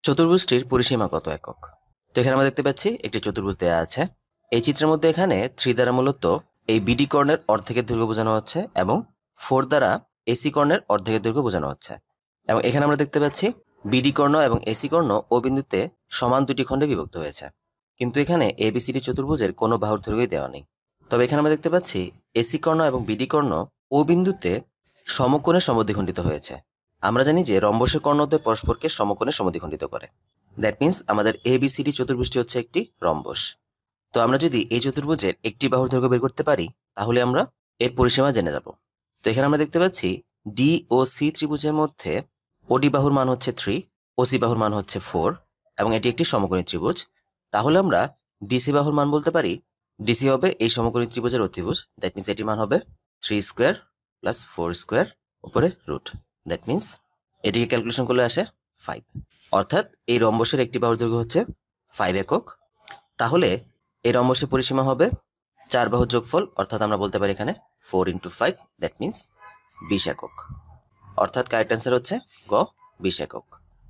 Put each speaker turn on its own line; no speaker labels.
চতুর্ভুজটির পরিসীমা কত একক? তো এখানে আমরা দেখতে পাচ্ছি একটি চতুর্ভুজ দেয়া আছে। এই চিত্রের মধ্যে এখানে 3 দ্বারা মূলত এই বিডি কর্ণের অর্ধেকের দৈর্ঘ্য বোঝানো হচ্ছে এবং 4 দ্বারা এসি কর্ণের অর্ধেকের দৈর্ঘ্য বোঝানো হচ্ছে। এবং এখানে আমরা দেখতে পাচ্ছি বিডি কর্ণ এবং এসি কর্ণ ও বিন্দুতে সমান দুটি খণ্ডে বিভক্ত হয়েছে, কিন্তু এখানে এবিসিডি চতুর্ভুজের কোনো বাহুর দৈর্ঘ্যই দেওয়া নেই। তবে এখানে আমরা দেখতে পাচ্ছি এসি কর্ণ এবং বিডি কর্ণ ও বিন্দুতে সমকোণে সমদ্বিখণ্ডিত হয়েছে। আমরা জানি যে রম্বসের কর্ণদ্বয় পরস্পরকে সমকোণে সমদ্বিখণ্ডিত করে। দ্যাট মিন্স আমাদের এবিসিডি চতুর্ভুজটি হচ্ছে একটি রম্বস। তো আমরা যদি এই চতুর্ভুজের একটি বাহুর দৈর্ঘ্য বের করতে পারি তাহলে আমরা এর পরিসীমা জেনে যাব। তো এখানে আমরা দেখতে পাচ্ছি ডি ও সি ত্রিভুজের মধ্যে ওডি বাহুর মান হচ্ছে 3, ওসি বাহুর মান হচ্ছে 4 এবং এটি একটি সমকোণী ত্রিভুজ। তাহলে আমরা ডিসি বাহুর মান বলতে পারি ডিসি হবে এই সমকোণী ত্রিভুজের অতিভুজ। দ্যাট মিন্স এটি মান হবে 3 স্কোয়ার প্লাস 4 স্কোয়ার উপরে রুট। দ্যাট মিন্স এটিকে ক্যালকুলেশন করলে আসে 5, অর্থাৎ এই রম্বসের একটি বাহুর দৈর্ঘ্য হচ্ছে 5 একক। তাহলে এই রম্বসের পরিসীমা হবে 4 বাহুর যোগফল, অর্থাৎ আমরা বলতে পারি এখানে 4 × 5, দ্যাট মিন্স 20 একক। অর্থাৎ কারেক্ট অ্যান্সার হচ্ছে গ 20 একক।